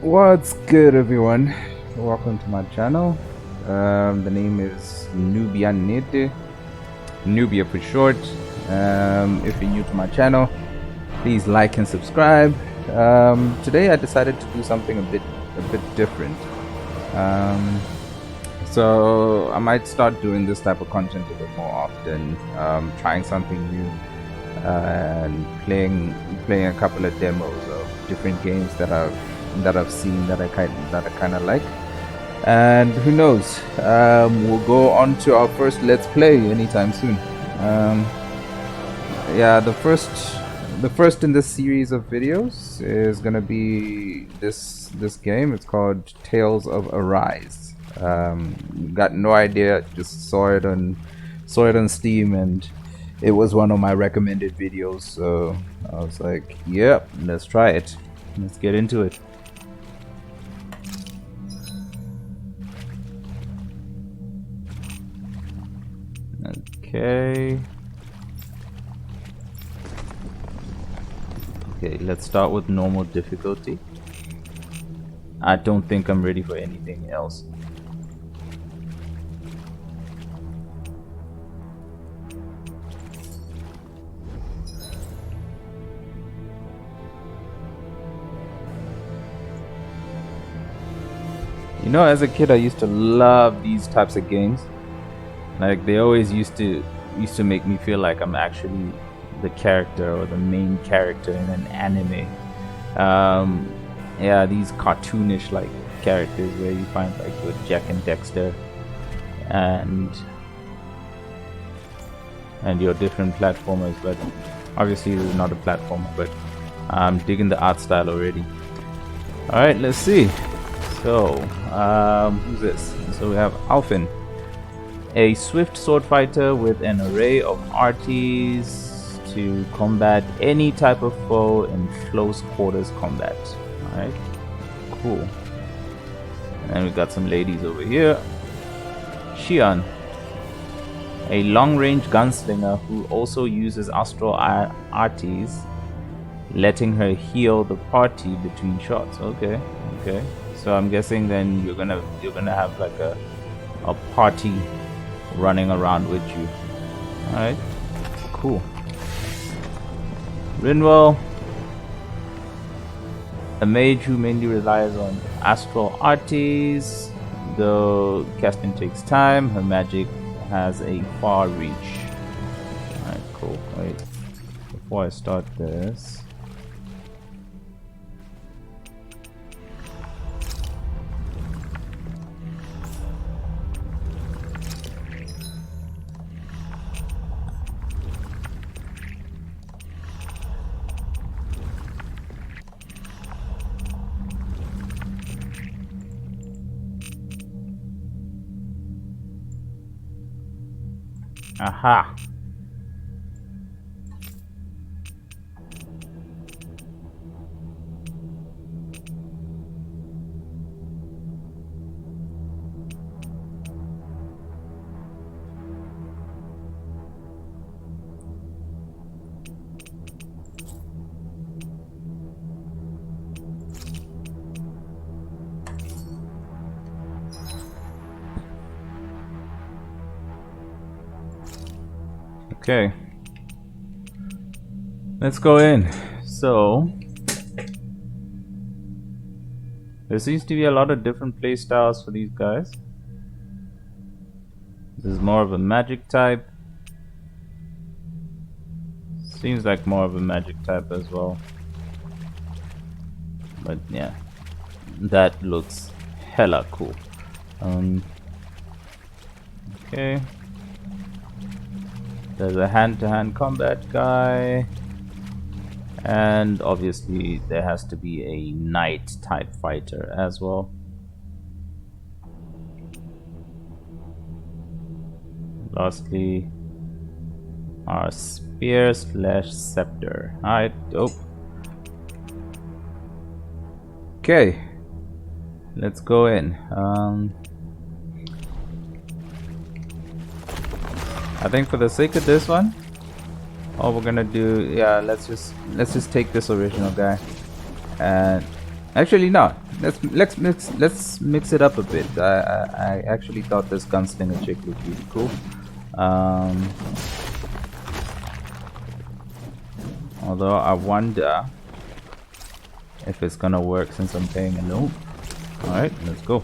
What's good, everyone? Welcome to my channel. The name is Nnete, Nubia for short. If you're new to my channel, please like and subscribe. Today I decided to do something a bit different. So I might start doing this type of content a bit more often, trying something new, and playing a couple of demos of different games that I've seen that I kind of like. And who knows, we'll go on to our first let's play anytime soon. Yeah, the first in this series of videos is gonna be this game. It's called Tales of Arise. Got no idea, just saw it on Steam, and it was one of my recommended videos, so I was like, yep, let's try it. Let's get into it. Okay, let's start with normal difficulty. I don't think I'm ready for anything else. You know, as a kid, I used to love these types of games. Like, they always used to make me feel like I'm actually the character or the main character in an anime. Yeah, these cartoonish like characters where you find like your Jack and Dexter and your different platformers. But obviously this is not a platformer, but I'm digging the art style already. Alright, let's see. So who's this? So we have Alfin, a swift sword fighter with an array of arties to combat any type of foe in close quarters combat. Alright, cool. And we got some ladies over here. Xian, a long-range gunslinger who also uses astral arties, letting her heal the party between shots. Okay. So I'm guessing then you're gonna have like a party running around with you. Alright, cool. Rinwell, a mage who mainly relies on astral arties, though casting takes time. Her magic has a far reach. Alright, cool. Wait, before I start this, aha. Okay, let's go in. So there seems to be a lot of different play styles for these guys. This is more of a magic type. Seems like more of a magic type as well. But yeah, that looks hella cool. Okay. There's a hand-to-hand combat guy, and obviously there has to be a knight type fighter as well. Lastly, our spear / scepter. Alright, dope. Okay, let's go in. I think for the sake of this one, all we're gonna do, yeah, let's just take this original guy, and actually no, let's mix it up a bit. I actually thought this gunslinger chick looked really cool. Although I wonder if it's gonna work since I'm playing a noob. Alright, let's go.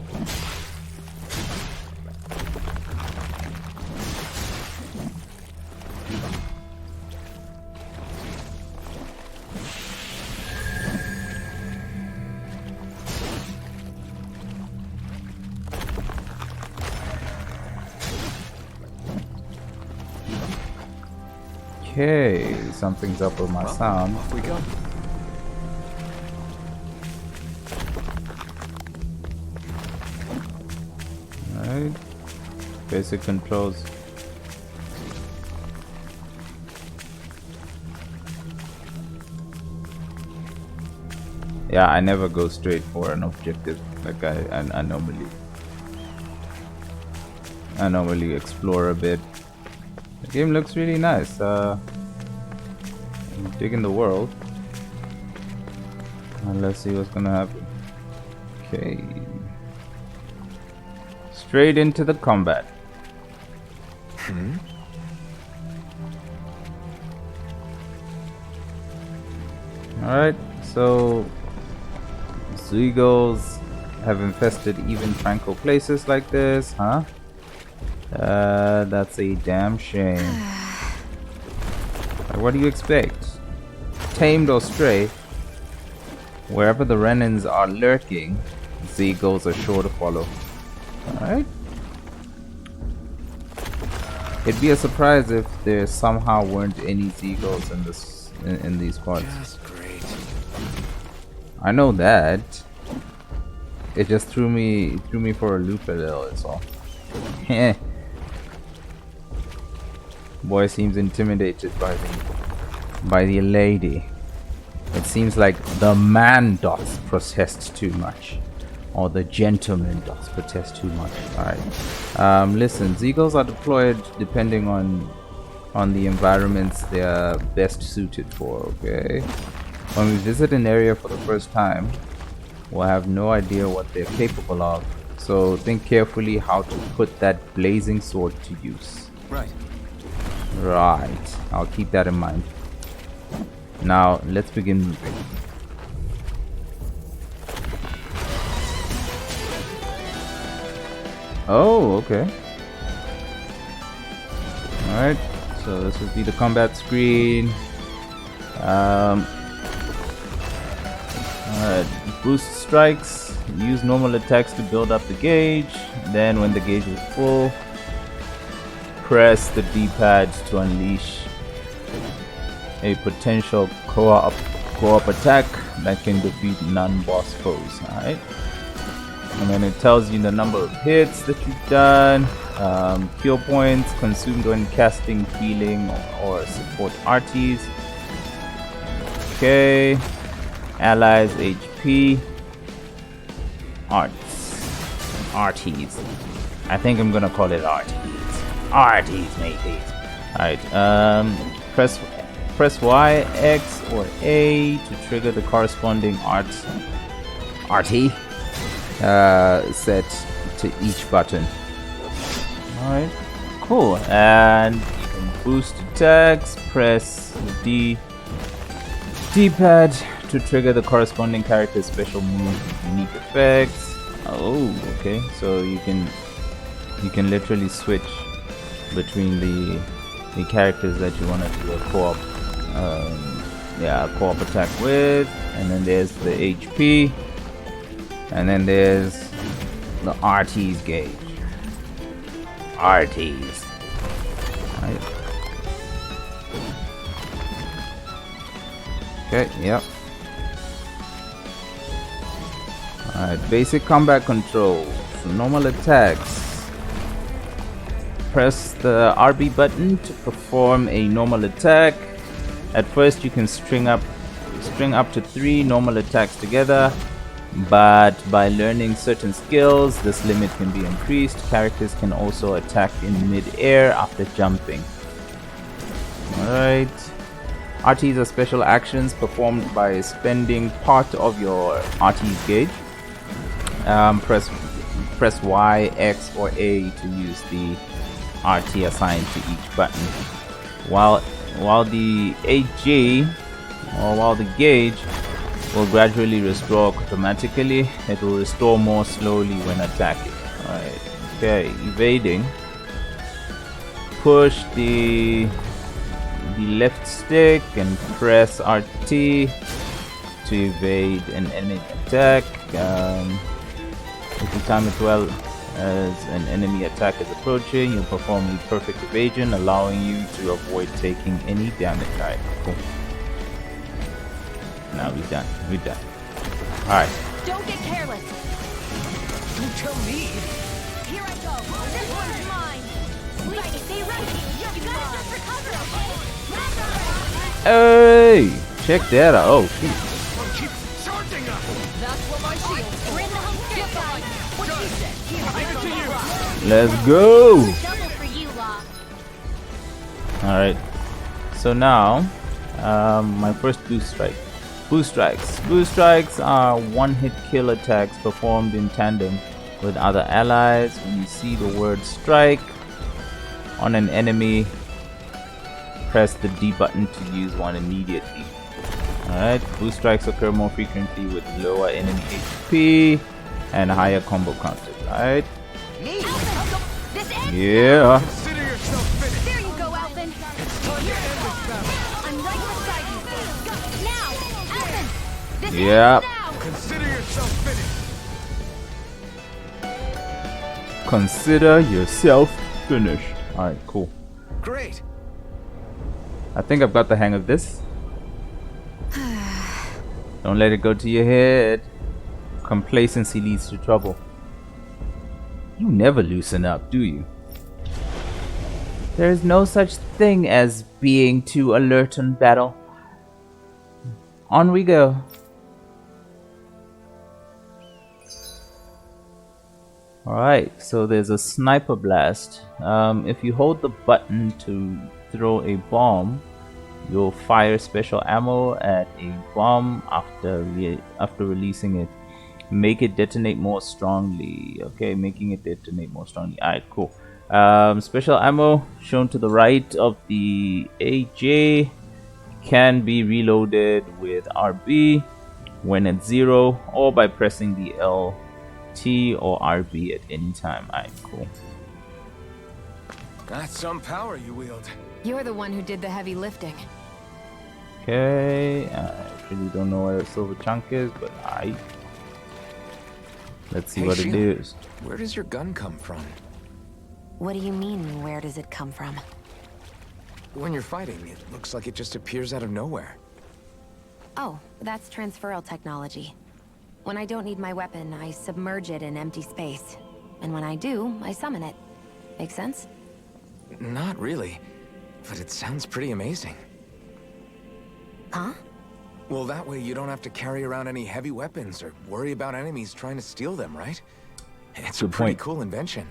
Okay, something's up with my sound. Off we go. Alright. Basic controls. Yeah, I never go straight for an objective. Like I normally explore a bit. The game looks really nice. I'm digging the world. Let's see what's gonna happen. Okay. Straight into the combat. Alright, so Zeagles have infested even tranquil places like this, huh? That's a damn shame. Like, what do you expect? Tamed or stray, wherever the Renans are lurking, Zeagles are sure to follow. Alright. It'd be a surprise if there somehow weren't any Zeagles in this in these parts. Just great. I know that. It just threw me for a loop a little, that's all. Heh. Boy seems intimidated by the lady. It seems like the man doth protest too much. Or the gentleman doth protest too much. Alright. Listen, Zeagles are deployed depending on the environments they are best suited for, okay? When we visit an area for the first time, we'll have no idea what they're capable of. So think carefully how to put that blazing sword to use. Right. Right. I'll keep that in mind. Now, let's begin moving. Oh, okay. Alright, so this would be the combat screen. Alright, boost strikes. Use normal attacks to build up the gauge. Then when the gauge is full, press the D-pad to unleash a potential co-op attack that can defeat non-boss foes. Alright. And then it tells you the number of hits that you've done, kill points consumed when casting, healing, or support RTs. Okay, allies HP, RTs. I think I'm gonna call it RTs, mateys. Alright, press Y, X, or A to trigger the corresponding RT. Set to each button. Alright, cool. And you can boost attacks, press the D-pad to trigger the corresponding character's special move, unique effects. Oh, okay. So you can literally switch between the characters that you want to do a co-op attack with. And then there's the HP. And then there's the RT's gauge. RT's. Right. Okay, yep. Alright, basic combat controls. Normal attacks. Press the RB button to perform a normal attack. At first you can string up to 3 normal attacks together. But by learning certain skills, this limit can be increased. Characters can also attack in mid-air after jumping. Alright. RTs are special actions performed by spending part of your RT's gauge. Press Y, X, or A to use the RT assigned to each button. While the AG or while the gauge will gradually restore automatically, it will restore more slowly when attacking. Alright, okay, evading. Push the left stick and press RT to evade an enemy attack. If you time it well as an enemy attack is approaching, you'll perform the perfect evasion, allowing you to avoid taking any damage. Alright, cool. Now we're done. We're done. Alright. Don't get careless. Don't tell me. Here I go. This one's mine. Sleepy, stay ready. You gotta just recover, okay? Hey! Check that out. Oh, shoot. Keep charging us. That's what my shield's We're in the home stretch, guys. What she said. Here, Let's go! double for you, Law. Alright. So now, my first boost strike. Boost strikes. Boost strikes are one-hit kill attacks performed in tandem with other allies. When you see the word strike on an enemy, press the D button to use one immediately. Alright, boost strikes occur more frequently with lower enemy HP and higher combo counters. Alright? This ends. Yeah. Consider yourself finished. There you go, Alvin. I'm right beside you. Now, Alvin. This Yep. ends now. Consider yourself finished. Consider yourself finished. Alright, cool. Great. I think I've got the hang of this. Don't let it go to your head. Complacency leads to trouble. You never loosen up, do you? There is no such thing as being too alert in battle. On we go. Alright, so there's a sniper blast. If you hold the button to throw a bomb, you'll fire special ammo at a bomb after releasing it. Make it detonate more strongly. Okay, making it detonate more strongly. Alright, cool. Special ammo shown to the right of the AJ can be reloaded with RB when at 0 or by pressing the LT or RB at any time. Alright, cool. That's some power you wield. You're the one who did the heavy lifting. Okay, I really don't know where the silver chunk is, but let's see Hey, what it Sheila, is. Where does your gun come from? What do you mean, where does it come from? When you're fighting, it looks like it just appears out of nowhere. Oh, that's transferal technology. When I don't need my weapon, I submerge it in empty space. And when I do, I summon it. Make sense? Not really, but it sounds pretty amazing. Huh? Well, that way you don't have to carry around any heavy weapons or worry about enemies trying to steal them, right? It's a Good pretty point. cool invention.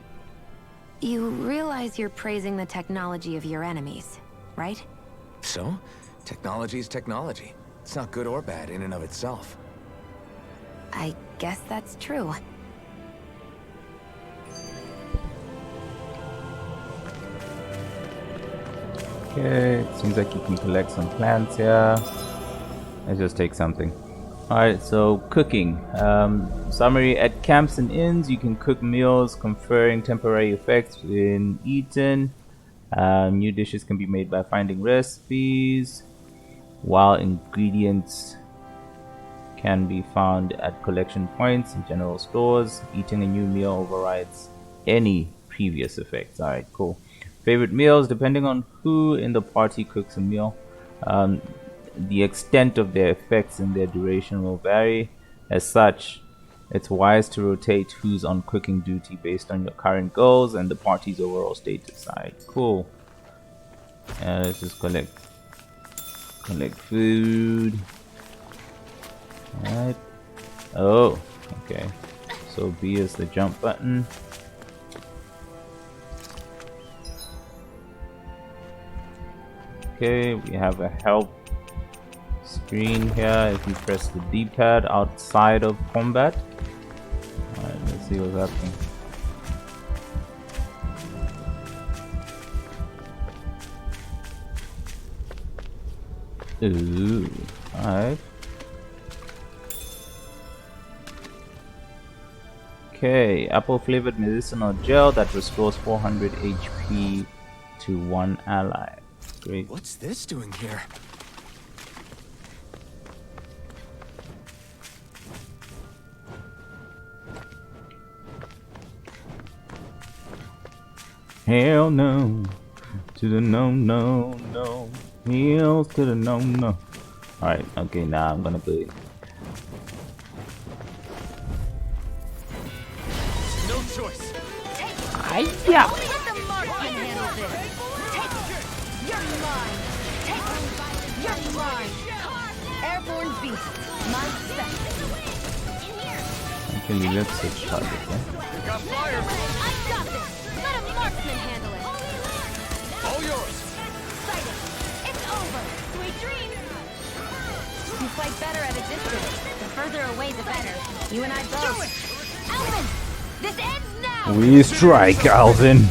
You realize you're praising the technology of your enemies, right? So, technology is technology. It's not good or bad in and of itself. I guess that's true. Okay, it seems like you can collect some plants here. Let's just take something. Alright, so cooking. Summary: at camps and inns, you can cook meals conferring temporary effects when eaten. New dishes can be made by finding recipes, while ingredients can be found at collection points in general stores. Eating a new meal overrides any previous effects. Alright, cool. Favorite meals: depending on who in the party cooks a meal, the extent of their effects and their duration will vary. As such, it's wise to rotate who's on cooking duty based on your current goals and the party's overall status. Alright, cool. Let's just collect food. Alright. Oh, okay. So B is the jump button. Okay, we have a help screen here if you press the D-pad outside of combat. see what's happening. Ooh, alright. Okay, apple flavored medicinal gel that restores 400 HP to one ally. Great. What's this doing here? Hell no to the no, no, no. Hell to the no, no. Alright, okay, now I'm gonna play. No choice. Yeah. Only let the marksman handle this. Take it. You're mine. Take it. You're mine. Airborne beast. My special. Okay, let's switch target, yeah? Got fire. I got this. Let a marksman handle it. All yours. Fight it. It's over. Sweet dreams. You fight better at a distance. The further away, the better. You and I both. Alvin, this ends now. We strike, Alvin.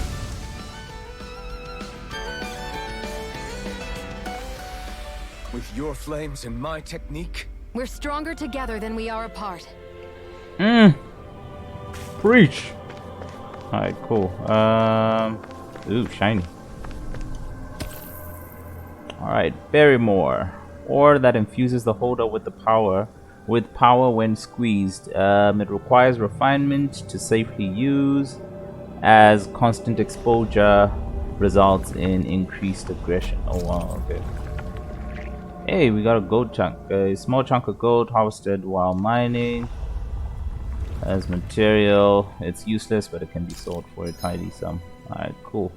With your flames and my technique. We're stronger together than we are apart. Preach. Alright, cool. Ooh, shiny. Alright, Barrymore. Ore that infuses the holder with power when squeezed. It requires refinement to safely use, as constant exposure results in increased aggression. Oh wow, okay. Hey, we got a gold chunk. A small chunk of gold harvested while mining. As material, it's useless, but it can be sold for a tidy sum. Alright, cool.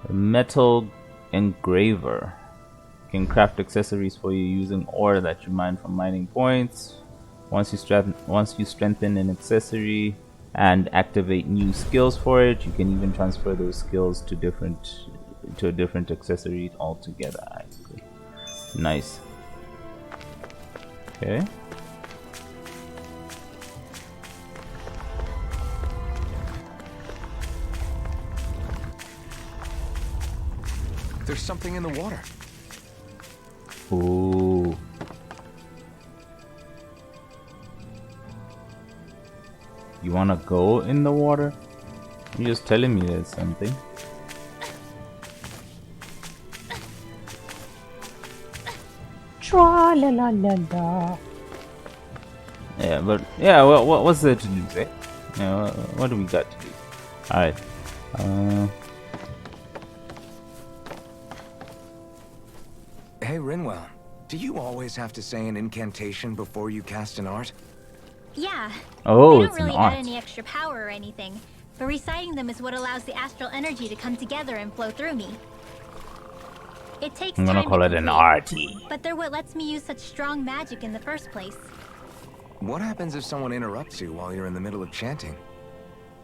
A metal engraver can craft accessories for you using ore that you mine from mining points. Once you strengthen an accessory and activate new skills for it, you can even transfer those skills to a different accessory altogether. Alright, cool. Nice. Okay. There's something in the water. Ooh. You wanna go in the water? You're just telling me there's something. Tra la la la la. Yeah, but yeah, what's there to do, eh? Yeah, what do we got to do? Alright. Hey, Rinwell, do you always have to say an incantation before you cast an art? Yeah. Oh, they it's don't really an art. add any extra power or anything, but reciting them is what allows the astral energy to come together and flow through me. It takes I'm gonna time call to it an complete, arty. but they're what lets me use such strong magic in the first place. What happens if someone interrupts you while you're in the middle of chanting?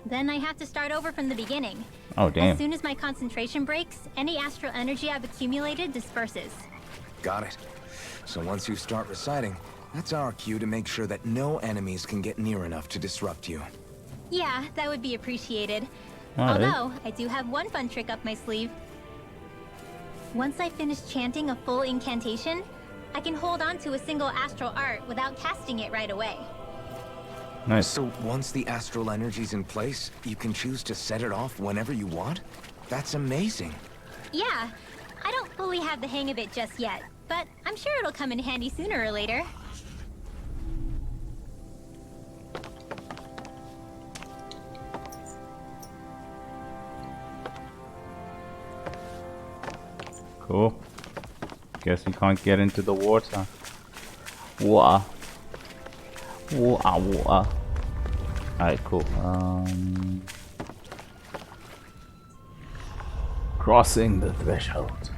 Then I have to start over from the beginning. Oh damn. As soon as my concentration breaks, any astral energy I've accumulated disperses. Got it. So once you start reciting, that's our cue to make sure that no enemies can get near enough to disrupt you. Yeah, that would be appreciated. Alright. Although, I do have one fun trick up my sleeve. Once I finish chanting a full incantation, I can hold on to a single astral art without casting it right away. Nice. So once the astral energy's in place, you can choose to set it off whenever you want? That's amazing. Yeah, I don't fully have the hang of it just yet, but I'm sure it'll come in handy sooner or later. Cool. Guess we can't get into the water. Water. Water. Alright, cool. Crossing the threshold.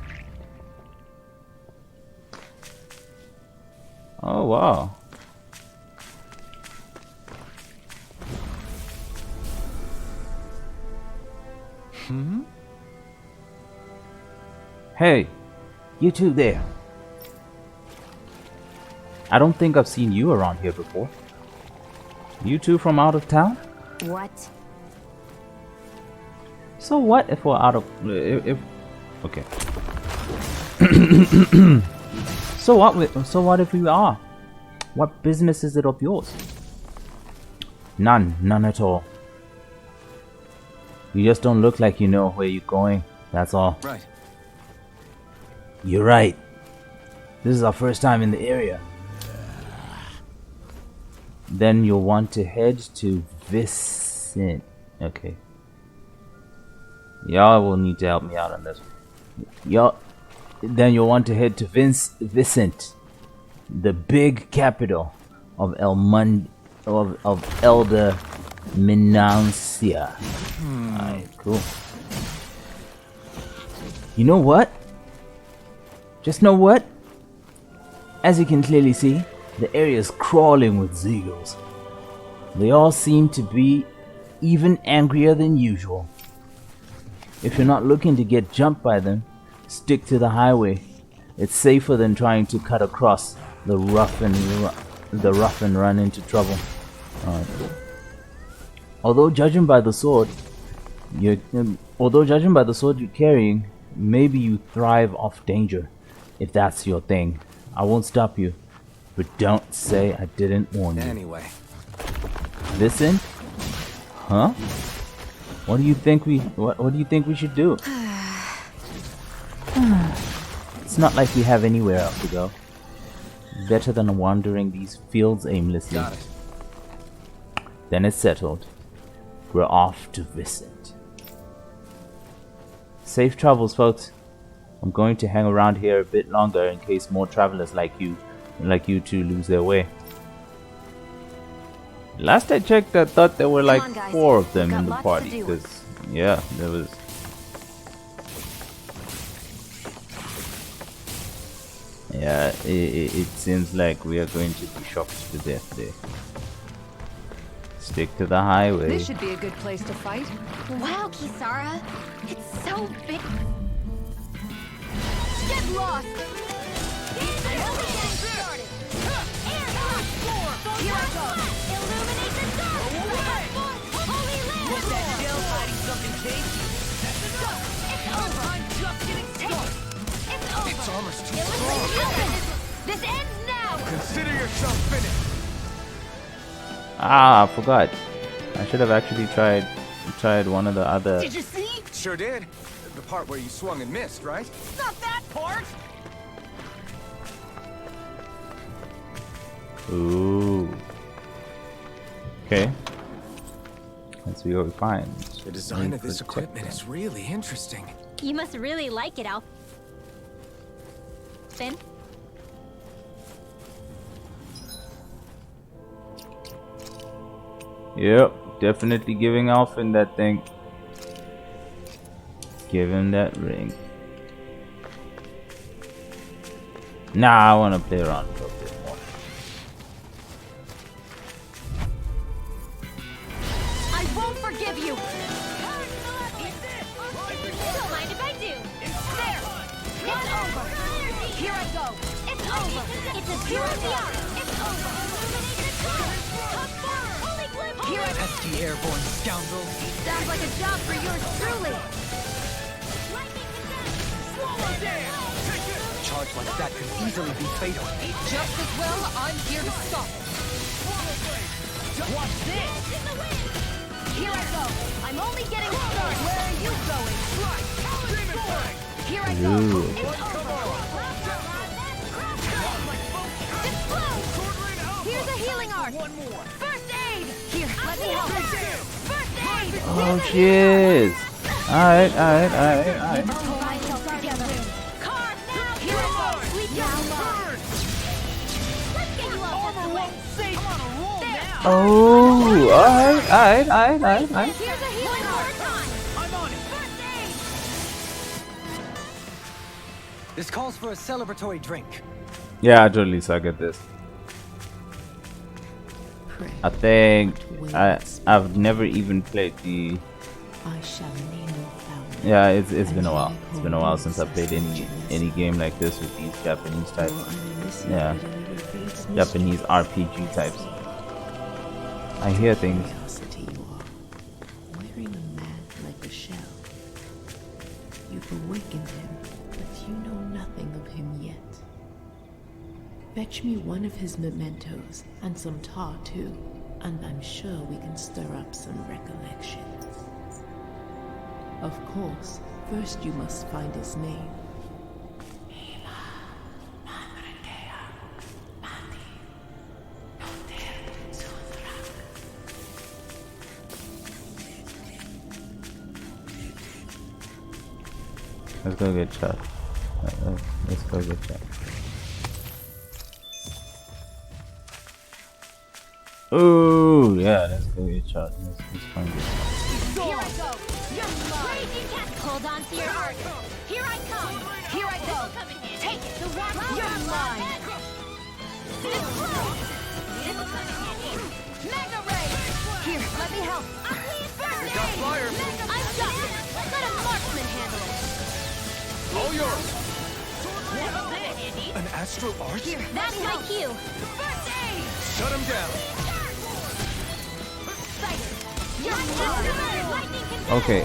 Oh wow. Hey, you two there. I don't think I've seen you around here before. You two from out of town? What? So what if we're out of... if okay. So what if we are? What business is it of yours? None at all. You just don't look like you know where you're going, that's all. Right. You're right. This is our first time in the area. Then you'll want to head to Vicent. Okay. Y'all will need to help me out on this. Then you'll want to head to Vicent, the big capital of Elder Minancia. Alright, cool. You know what? Just know what? As you can clearly see, the area is crawling with Zeagles. They all seem to be even angrier than usual. If you're not looking to get jumped by them, stick to the highway. It's safer than trying to cut across the rough and run into trouble. Alright, cool. Although judging by the sword you're carrying, maybe you thrive off danger. If that's your thing, I won't stop you, but don't say I didn't warn you. Anyway. Listen? Huh? What do you think we should do? It's not like we have anywhere else to go. Better than wandering these fields aimlessly. Got it. Then it's settled. We're off to Vicent. Safe travels, folks. I'm going to hang around here a bit longer in case more travelers like you two lose their way. Last I checked, I thought there were like 4 of them in the party. Because, yeah, there was. Yeah, it seems like we are going to be shocked to death there. Stick to the highway. This should be a good place to fight. Wow, Kisara. It's so big. Get lost! Here I go! Illuminate the dark! Holy land! It's over! I'm just getting started! It's over! It's almost too This ends now! Consider yourself finished. Ah, I forgot. I should have actually tried one of the other. Did you see? Sure did. The part where you swung and missed, right? Not that part! Ooh. Okay. Let's see what we find. The design of this equipment is really interesting. You must really like it, Alf. Finn? Yep, definitely giving Alphen that thing. Give him that ring. Nah, I want to play around a little bit more. I won't forgive you! Don't mind if I do. There! It's over! Here I go! It's over! It's a pure fiat. It's over! Here I go! Pesky airborne scoundrel. Sounds like a job for yours truly! A charge like that could easily be fatal. Just as well, I'm here to stop it. Watch this! Here I go! I'm only getting started! Where are you going? Here I go! Ooh. It's over! Explode! Here's a healing art! First aid! Here, let me help! First aid! Oh, jeez. Alright. Pull myself together! Car, now! Here I go! Sweep down low! Let's get you off the way! Oh, alright. Here's a healing art! I'm on it! First aid! This calls for a celebratory drink. Yeah, I totally suck at this. I think I've never even played the. Yeah, it's been a while. It's been a while since I played any game like this with these Japanese types. Yeah, Japanese RPG types. I hear things. Curiosity you are, wearing a mask like a shell. You've awakened him, but you know nothing of him yet. Fetch me one of his mementos, and some tar too, and I'm sure we can stir up some recollections. Of course, first you must find his name. Let's go get shot. Let's go get shot. Oh yeah, let's go get shot. Let's find it. Here I go. You're mine. Raging cat. Hold on to your heart. Here I come. Here I go. Take it. The one. You're mine. Mega ray. Here, let me help. First got aid. fire. I'm done. Let a marksman handle it. All yours. What's that, Andy? An astral arch? Here, that's my cue. First aid. Shut him down. You're mine. Lightning can Okay,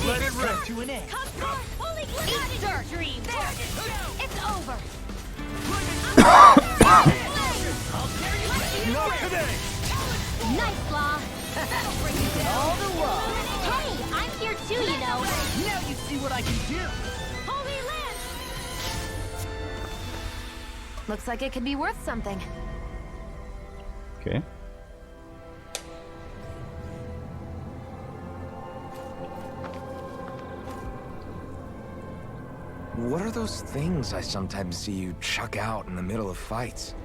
Let it rip. To an end. Eat dirt. Dream. It's over. Not today. Nice, Law. All the wall. Hey, I'm here too, you know. Now you see what I can do. Holy Lance. Looks like it could be worth something. okay. What are those things I sometimes see you chuck out in the middle of fights?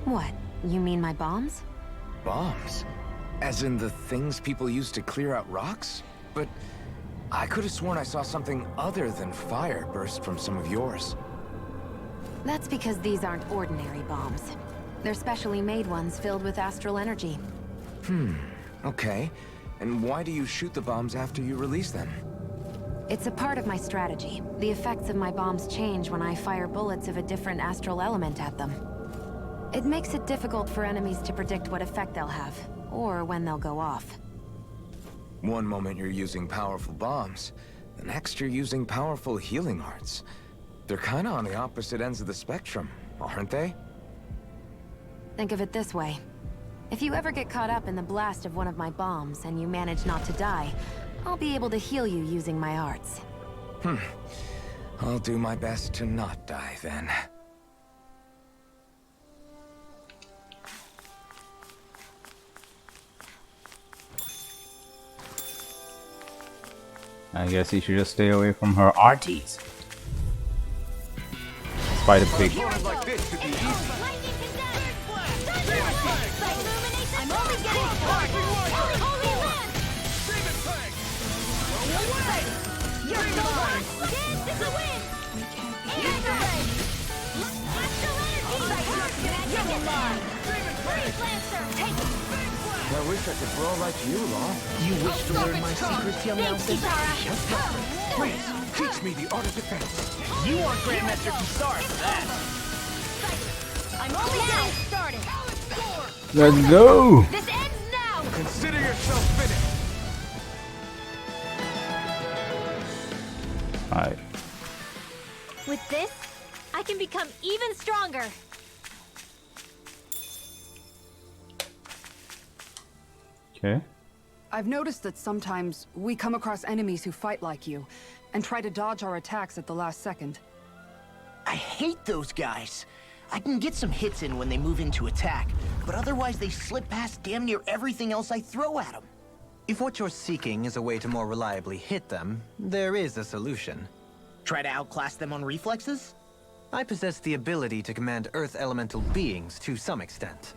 What? You mean my bombs? Bombs? As in the things people use to clear out rocks? But I could have sworn I saw something other than fire burst from some of yours. That's because these aren't ordinary bombs. They're specially made ones filled with astral energy. Okay. And why do you shoot the bombs after you release them? It's a part of my strategy. The effects of my bombs change when I fire bullets of a different astral element at them. It makes it difficult for enemies to predict what effect they'll have, or when they'll go off. One moment you're using powerful bombs, the next you're using powerful healing arts. They're kinda on the opposite ends of the spectrum, aren't they? Think of it this way. If you ever get caught up in the blast of one of my bombs and you manage not to die, I'll be able to heal you using my arts. I'll do my best to not die then. I guess you should just stay away from her arties. Spider pig. Like this should be easy. I'm only getting started. Holy Lance! You're gone. Dance is a win. Mega Ray. Astral energy. You're mine. Freeze Lancer. Take it. I wish I could brawl like you, Law. You wish to learn my secrets, young Thanks, Nelson? Kitara. Please, teach me the art of defense. You want Grandmaster Kisara for that. I'm only getting started. Let's go! This ends now. Consider yourself finished. Alright. With this, I can become even stronger. Okay. I've noticed that sometimes we come across enemies who fight like you and try to dodge our attacks at the last second. I hate those guys. I can get some hits in when they move into attack, but otherwise they slip past damn near everything else I throw at them. If what you're seeking is a way to more reliably hit them, there is a solution. Try to outclass them on reflexes? I possess the ability to command Earth elemental beings to some extent.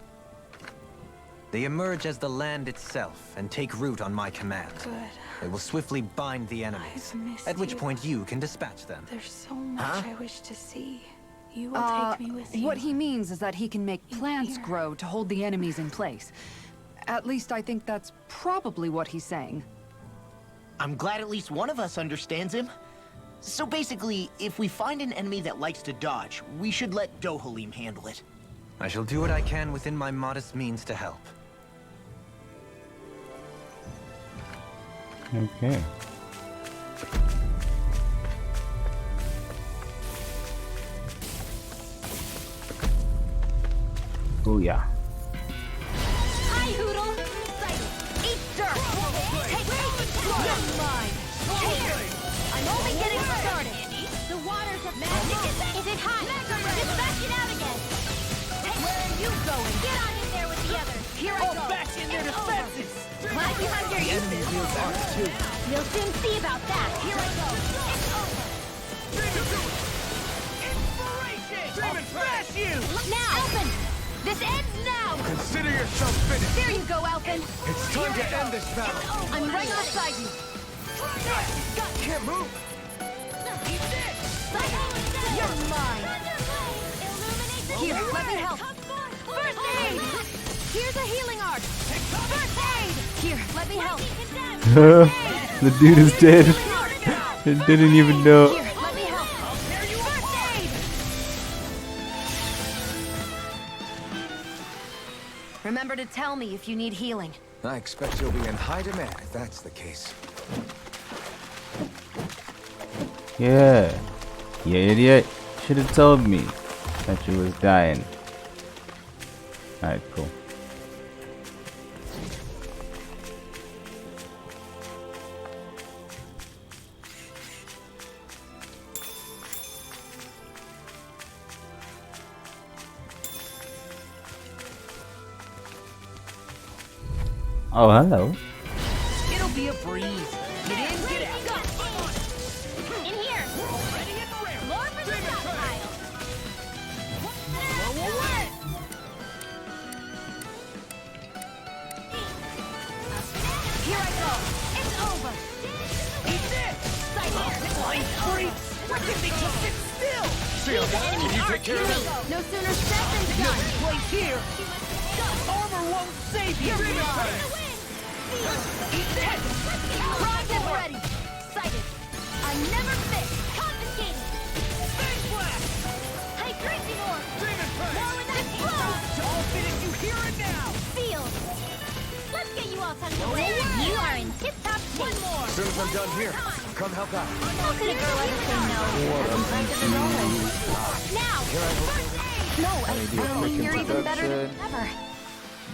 They emerge as the land itself and take root on my command. Good. They will swiftly bind the enemies, I've missed at which you. point you can dispatch them. There's so much Huh? I wish to see. You will take me with you. What he means is that he can make plants here. grow to hold the enemies in place. At least I think that's probably what he's saying. I'm glad at least one of us understands him. So basically, if we find an enemy that likes to dodge, we should let Dohalim handle it. I shall do what I can within my modest means to help. Okay. Oh yeah. Hi, Hoodle! Eat dirt! Take you're mine! I'm only getting started! The waters of magic is it hot? Just back it out again! Where are you going? Get on in there with the others! Here I go! Back in their defenses! Glad you have your uses! We'll soon see about that! Here I go! It's over! Inspiration! Smash you! Now! Open! This ends now! Consider yourself finished. There you go, Alpin! It's time to end this battle. I'm right beside you! Can't move. You're mine! Here, let me help! First aid! Here's a healing art! First aid! Here, let me help! The dude is dead. He didn't even know. Here, let me help! First aid! Remember to tell me if you need healing. I expect you'll be in high demand if that's the case. Yeah. You idiot. Should have told me that you was dying. Alright, cool. Oh, hello. It'll be a breeze. Get in, get out. In here! More for the stockpile! Here I go! It's over! Eat this! Blind freaks! Why can't they just sit still? Can you take care of it? No sooner said than done! Place here! Armor won't save you! Eat this! Primed and ready! Sighted! I never miss! Confiscated! Face blast! Hydration orb! Demon prey! More with that blow! I'll finish you here and now! Field! Let's get you all tucked away! You are in tip-top shape! One more! As soon as I'm done here, come help out. How could a girl ever say no? As always. Now! First aid! No, I think you're even better than ever.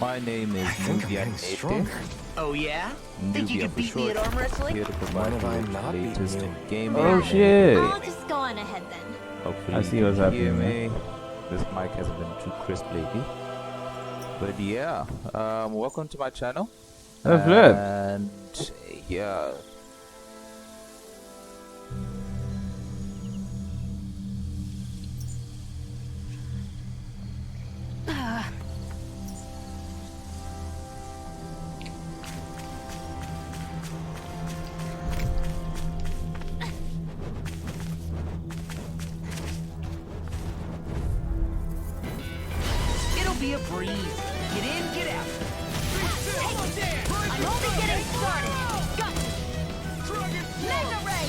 My name is I think I'm getting Nnete. stronger. Oh yeah? Think you Nubia could for beat me at short. arm wrestling? Here to provide When have you I with not the beaten latest you? in gaming. Oh shit! I'll just go on ahead then. Hopefully I see what's happening, man. This mic hasn't been too crisp lately. But yeah, welcome to my channel. And yeah. It'll be a breeze. Get in, get out. I'm only getting started. Got it. Mega ray.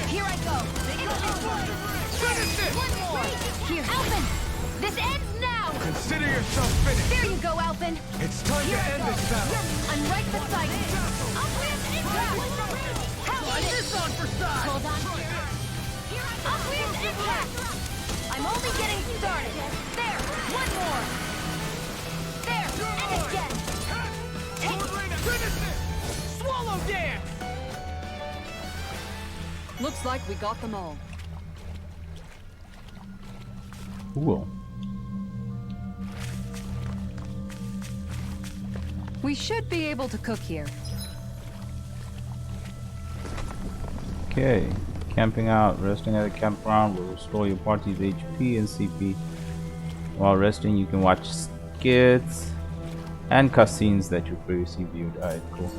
Here I go. One more. Here, Alpin. This ends now. Consider yourself finished. There you go, Alpin. It's time to end this battle. I'm right beside you. Uplift impact. Slide this on for size. Hold on. Uplift impact. I'm only getting started. There. One more. There. And again. Swallow dance! Looks like we got them all. Cool. We should be able to cook here. Okay. Camping out. Resting at a campground will restore your party's HP and CP. While resting, you can watch skits and cutscenes that you previously viewed. Alright, cool.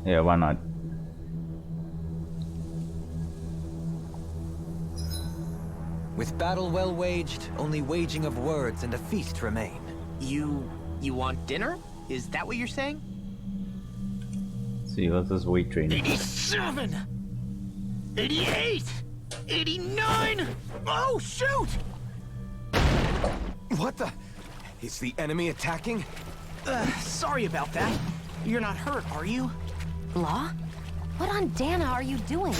Yeah, why not? With battle well waged, only waging of words and a feast remain. You You want dinner? Is that what you're saying? See, what's this weight training? 87! 88! 89! Oh, shoot! What the? Is the enemy attacking? Sorry about that. You're not hurt, are you? Law? What on Dana are you doing?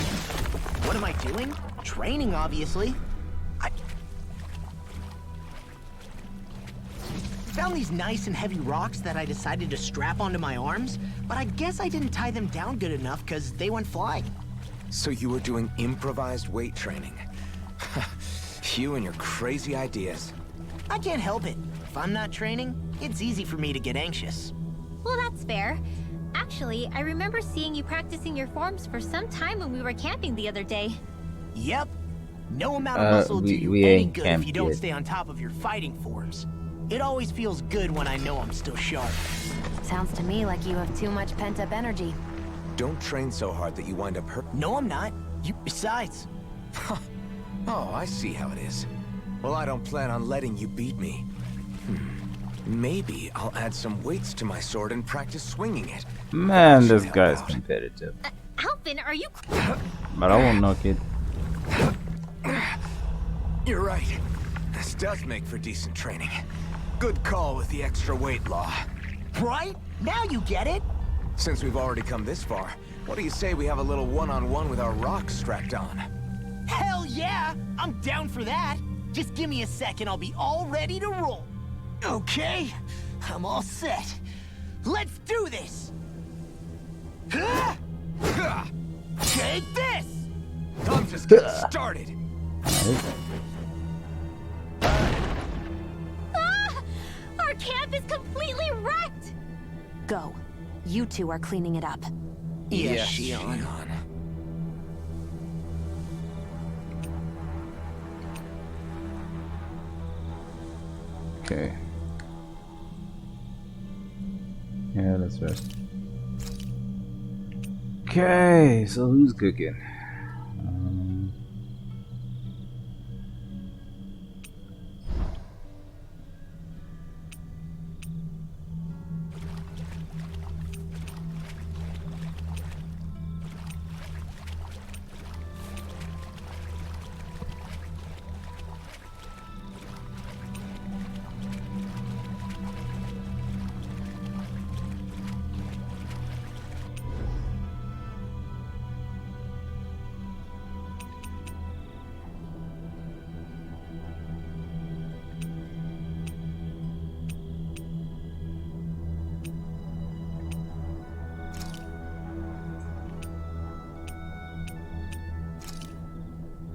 What am I doing? Training, obviously. I found these nice and heavy rocks that I decided to strap onto my arms, but I guess I didn't tie them down good enough because they went flying. So you were doing improvised weight training. You and your crazy ideas. I can't help it. If I'm not training, it's easy for me to get anxious. Well, that's fair. Actually, I remember seeing you practicing your forms for some time when we were camping the other day. Yep. No amount of muscle do you we any ain't good if you camped don't yet. stay on top of your fighting forms. It always feels good when I know I'm still sharp. Sounds to me like you have too much pent-up energy. Don't train so hard that you wind up hurt. No, I'm not. Besides, Oh, I see how it is. Well, I don't plan on letting you beat me. Maybe I'll add some weights to my sword and practice swinging it. Man, Should this help guy's out. competitive. Alvin, are you... But I won't knock it. You're right. This does make for decent training. Good call with the extra weight, Law. right? Now you get it. Since we've already come this far, what do you say we have a little one-on-one with our rocks strapped on? Hell yeah! I'm down for that. Just give me a second, I'll be all ready to roll. Okay, I'm all set. Let's do this! Huh? Ha! Take this! I'm just getting started. Ah! Our camp is completely wrecked! Go. You two are cleaning it up. Yes, Shion. Okay. Yeah, let's rest. Okay, so who's cooking?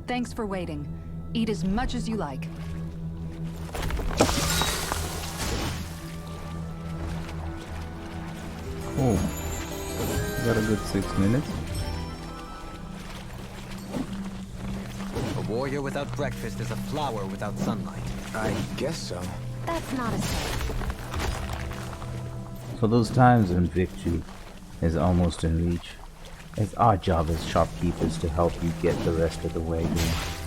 Thanks for waiting. Eat as much as you like. Oh, got a good 6 minutes. A warrior without breakfast is a flower without sunlight. I guess so. That's not a saying. For those times when victory is almost in reach, it's our job as shopkeepers to help you get the rest of the way there.